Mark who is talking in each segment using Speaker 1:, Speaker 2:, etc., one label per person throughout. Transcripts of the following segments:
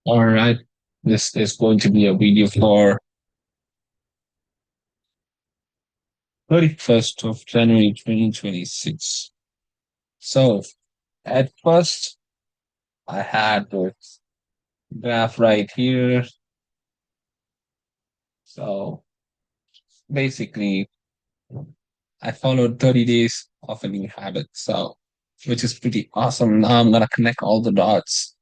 Speaker 1: All right. This is going to be a video for 31st of January 2026. So at first I had this graph right here. So basically I followed 30 days of a new habit. So which is pretty awesome. Now I'm gonna connect all the dots.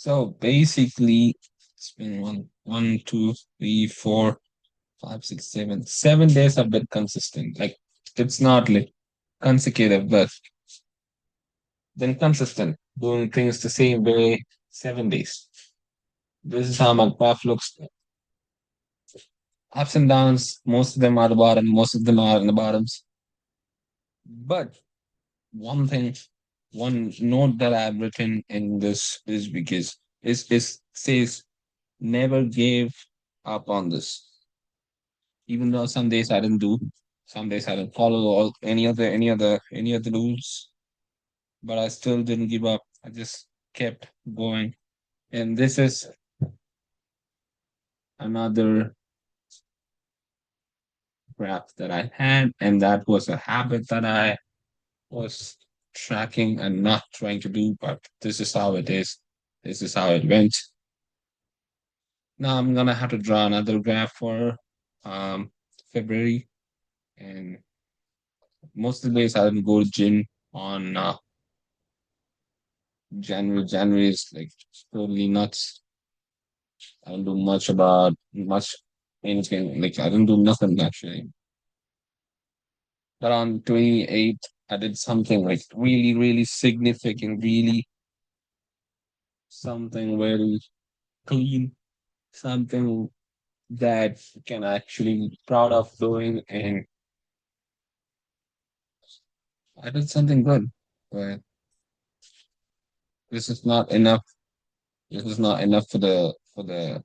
Speaker 1: So basically it's been 1, 2, 3, 4, 5, 6, 7. 7 days I've been consistent. Like it's not like consecutive, but then consistent, doing things the same way 7 days. This is how my graph looks. Ups and downs, most of them are the bottom, most of them are in the bottoms. But one thing, one note that I've written in this because is says never gave up on this. Even though some days I didn't do, some days I didn't follow all any other rules, but I still didn't give up. I just kept going. And this is another graph that I had, and that was a habit that I was tracking and not trying to do, but this is how it is. This is how it went. Now I'm gonna have to draw another graph for um February, and most of the days I didn't go to gym on January. January is like totally nuts. I don't do much anything. Like I don't do nothing actually. But on 28th, I did something like really, really significant, really something very clean, something that can actually be proud of doing. And I did something good, but this is not enough. This is not enough for the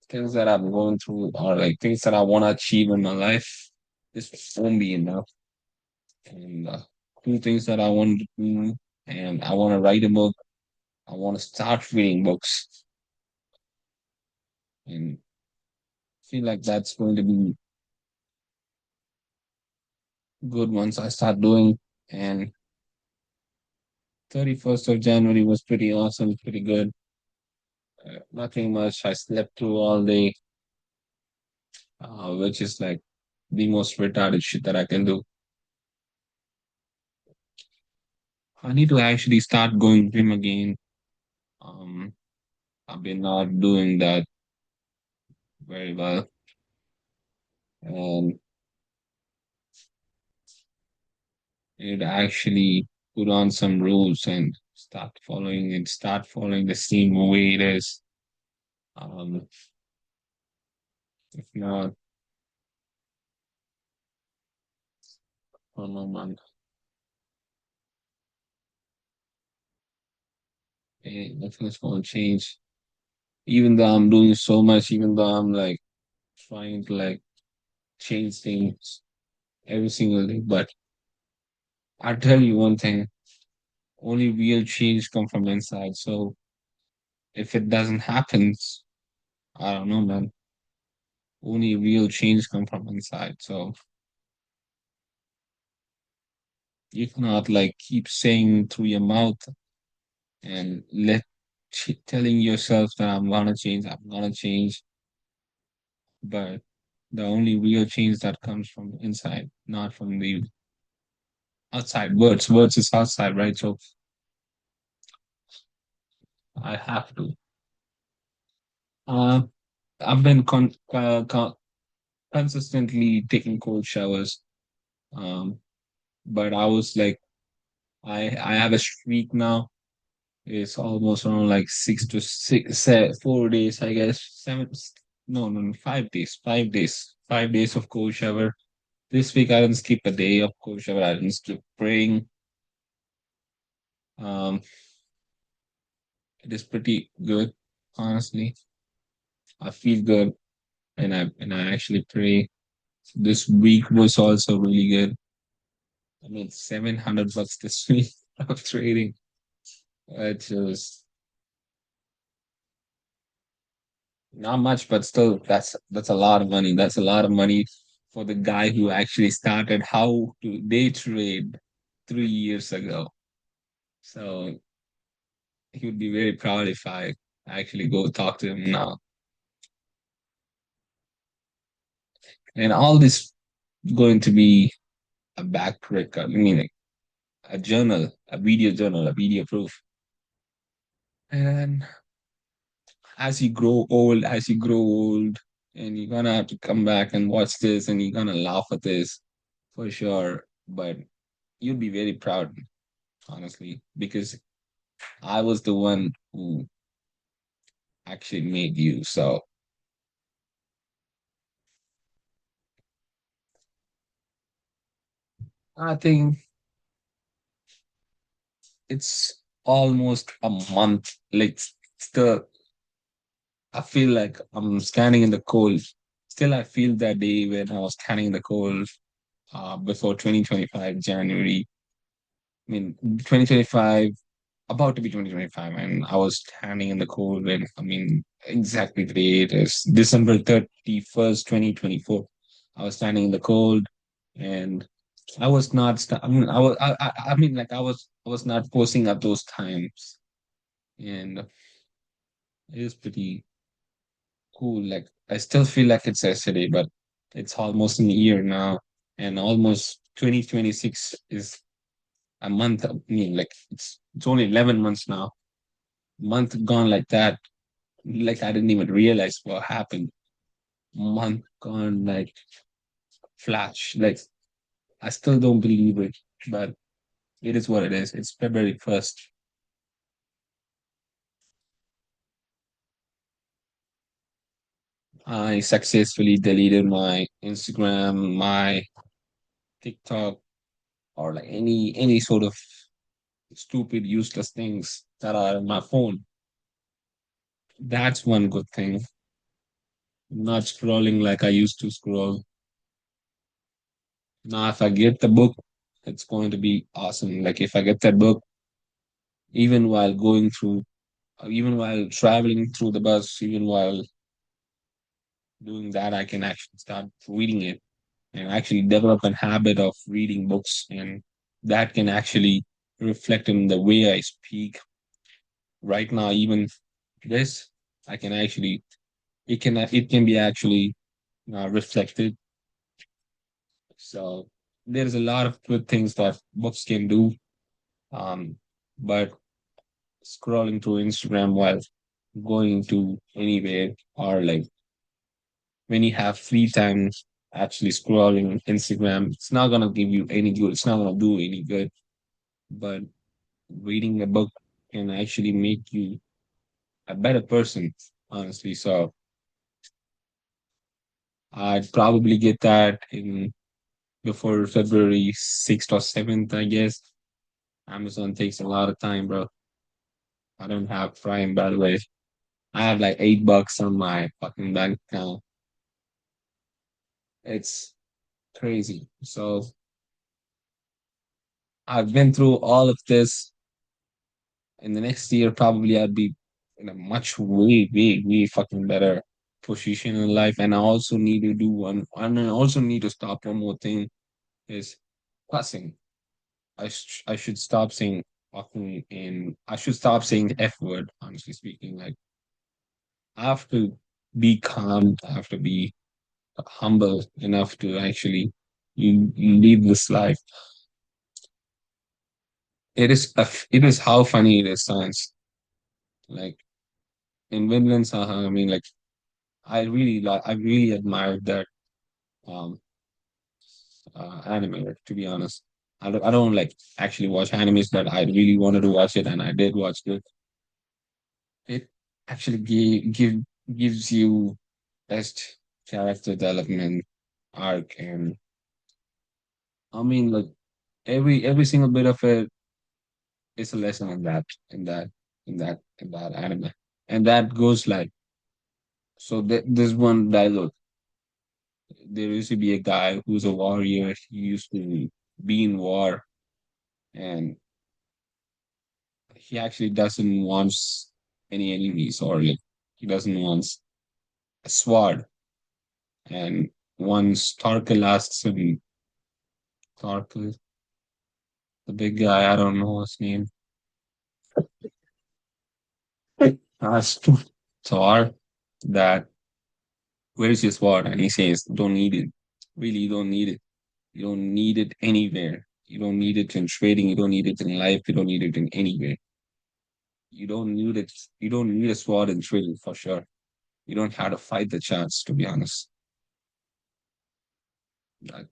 Speaker 1: things that I'm going through or like things that I want to achieve in my life. This won't be enough. And two things that I want to do, and I want to write a book. I want to start reading books, and feel like that's going to be good once I start doing. And 31st of January was pretty awesome, pretty good. Nothing much. I slept through all day, which is like the most retarded shit that I can do. I need to actually start going gym again. Um, I've been not doing that very well, and I need to actually put on some rules and start following the same way it is. Um, if not, oh no, man, nothing's gonna change. Even though I'm doing so much, even though I'm like trying to like change things every single day. But I'll tell you one thing, only real change come from inside. So if it doesn't happen, I don't know, man. Only real change come from inside. So you cannot like keep saying through your mouth and telling yourself that I'm gonna change. But the only real change that comes from inside, not from the outside. Words is outside, right? So I have to. Uh, I've been consistently taking cold showers. Um, but I was like, I have a streak now It's almost around like 4 days, I guess. No, no, no, 5 days, 5 days, 5 days of cold shower. This week I didn't skip a day of cold shower. I didn't skip praying. Um, it is pretty good, honestly. I feel good, and I actually pray. This week was also really good. I made $700 this week of trading. It's just not much, but still, that's a lot of money. That's a lot of money for the guy who actually started how to day trade 3 years ago. So he would be very proud if I actually go talk to him now. And all this going to be a back record. I mean, like a journal, a video proof. And as you grow old, and you're gonna have to come back and watch this, and you're gonna laugh at this for sure. But you'd be very proud, honestly, because I was the one who actually made you. So I think it's almost a month. Like still, I feel like I'm standing in the cold. Still, I feel that day when I was standing in the cold before 2025 January. I mean, 2025, about to be 2025, and I was standing in the cold when, I mean, exactly the day it is December 31st, 2024. I was standing in the cold, and I was not, I mean, I mean, like I was not posting at those times, and it is pretty cool. Like, I still feel like it's yesterday, but it's almost a year now, and almost 2026 is a month. I mean, like it's only 11 months now. Month gone like that. Like I didn't even realize what happened. Month gone like flash. Like I still don't believe it, but it is what it is. It's February 1st. I successfully deleted my Instagram, my TikTok, or like any sort of stupid, useless things that are on my phone. That's one good thing. Not scrolling like I used to scroll. Now, if I get the book, it's going to be awesome. Like if I get that book, even while going through, even while traveling through the bus, even while doing that, I can actually start reading it and actually develop a habit of reading books. And that can actually reflect in the way I speak right now. Even this, I can actually, it can be actually reflected. So there's a lot of good things that books can do. Um, but scrolling through Instagram while going to anywhere, or like when you have free time actually scrolling Instagram, it's not gonna give you any good. It's not gonna do any good. But reading a book can actually make you a better person, honestly. So I'd probably get that in before February 6th or 7th, I guess. Amazon takes a lot of time, bro. I don't have Prime, by the way. I have like $8 on my fucking bank account. It's crazy. So I've been through all of this. In the next year, probably I'd be in a much way fucking better position in life. And I also need to do one, and I also need to stop one more thing is cussing. I should stop saying fucking, and I should stop saying the F word, honestly speaking. Like, I have to be calm, I have to be humble enough to actually you live this life. It is how funny it is, science. Like in Vinland Saga, I mean, like I really admired that um anime, to be honest. I don't like actually watch animes, but I really wanted to watch it, and I did watch it. It actually gives you best character development arc, and I mean, like every single bit of it is a lesson in that anime, and that goes like so. There's one dialogue. There used to be a guy who's a warrior. He used to be in war, and he actually doesn't want any enemies, or like he doesn't want a sword. And once Tarkel asks him, Tarkel, the big guy, I don't know his name, asks Thor that where's your sword? And he says, don't need it. Really, you don't need it. You don't need it anywhere. You don't need it in trading. You don't need it in life. You don't need it in anywhere. You don't need it. You don't need a sword in trading for sure. You don't have to fight the chance, to be honest.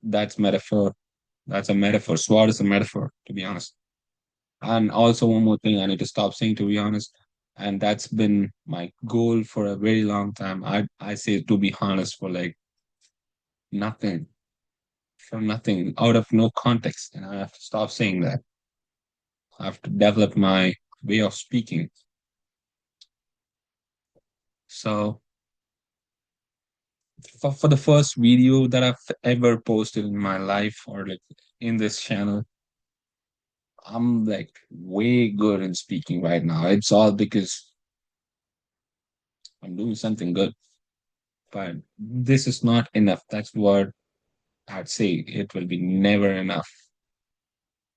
Speaker 1: That's metaphor. That's a metaphor. Sword is a metaphor, to be honest. And also one more thing I need to stop saying, to be honest, and that's been my goal for a very long time. I say to be honest for like nothing, for nothing, out of no context, and I have to stop saying that. I have to develop my way of speaking. So for the first video that I've ever posted in my life or like in this channel, I'm like way good in speaking right now. It's all because I'm doing something good. But this is not enough. That's what I'd say. It will be never enough.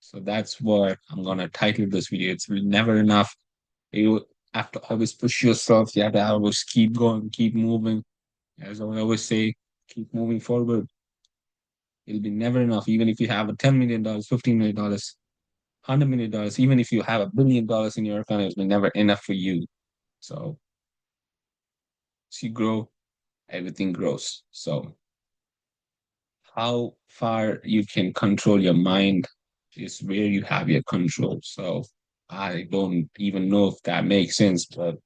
Speaker 1: So that's what I'm gonna title this video. It's never enough. You have to always push yourself. You have to always keep going, keep moving. As I always say, keep moving forward. It'll be never enough. Even if you have a $10 million, $15 million, $100 million, even if you have $1 billion in your account, it'll be never enough for you. So as you grow, everything grows. So how far you can control your mind is where you have your control. So I don't even know if that makes sense, but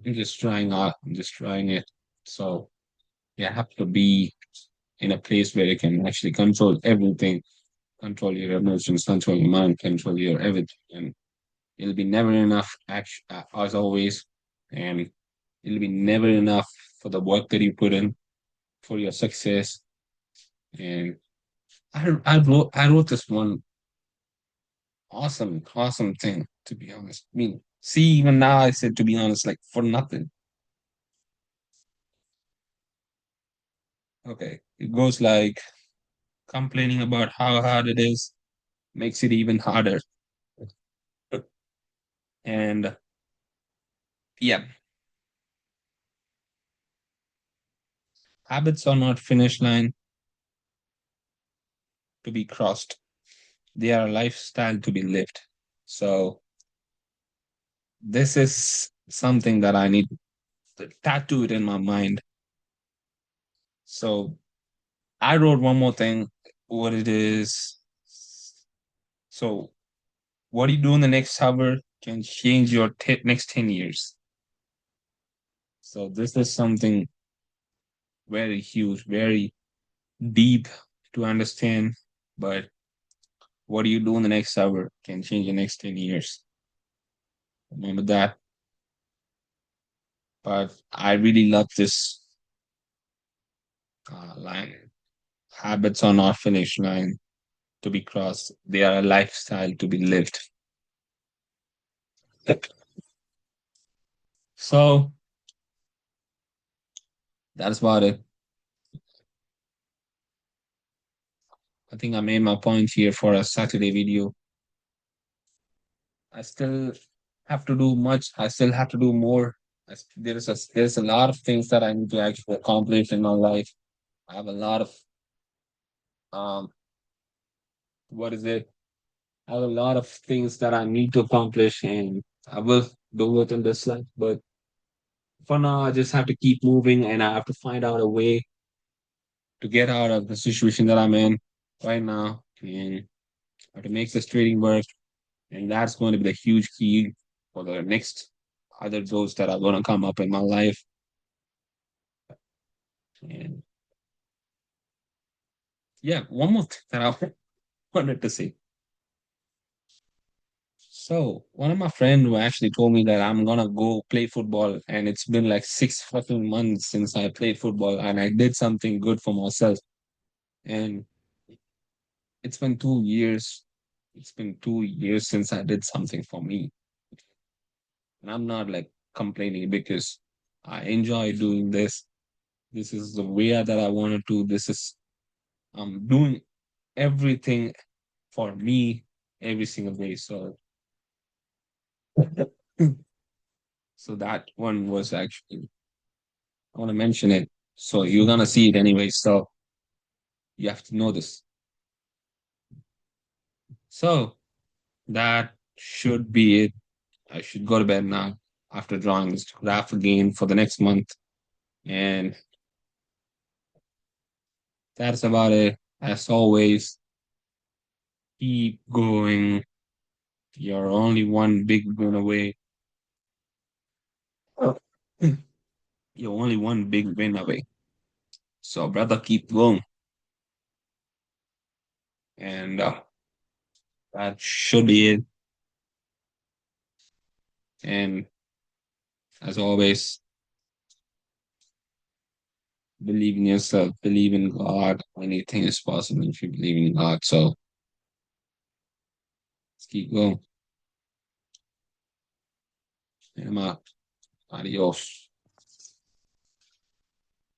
Speaker 1: I'm just trying out. I'm just trying it. So you have to be in a place where you can actually control everything, control your emotions, control your mind, control your everything. And it'll be never enough, as always. And it'll be never enough for the work that you put in, for your success. And I wrote this one awesome thing, to be honest. I mean, see, even now I said to be honest, like for nothing. Okay. It goes like complaining about how hard it is makes it even harder. And yeah, habits are not finish line to be crossed. They are a lifestyle to be lived. So this is something that I need to tattoo it in my mind. So I wrote one more thing, what it is. So what you do in the next hour can change your next 10 years. So this is something very huge, very deep to understand. But what do you do in the next hour can change the next 10 years. Remember that. But I really love this line. Habits are not finish line to be crossed. They are a lifestyle to be lived. So that's about it. I think I made my point here for a Saturday video. I still have to do much. I still have to do more. There's a lot of things that I need to actually accomplish in my life. I have a lot of um what is it? I have a lot of things that I need to accomplish, and I will do it in this life. But for now, I just have to keep moving, and I have to find out a way to get out of the situation that I'm in right now and how to make this trading work. And that's going to be the huge key for the next other goals that are going to come up in my life. And yeah, one more thing that I wanted to say. So one of my friends who actually told me that I'm gonna go play football, and it's been like 6 fucking months since I played football, and I did something good for myself. And it's been 2 years. It's been 2 years since I did something for me, and I'm not like complaining because I enjoy doing this. This is the way that I want to do. This is I'm doing everything for me every single day. So so that one was actually I want to mention it. So you're gonna see it anyway. So you have to know this. So that should be it. I should go to bed now after drawing this graph again for the next month. And that's about it. As always, keep going. You're only one big win away. Oh. You're only one big win away. So, brother, keep going. And that should be it. And as always, believe in yourself, believe in God. Anything is possible if you believe in God. So let's keep going. And I'm out. Adios.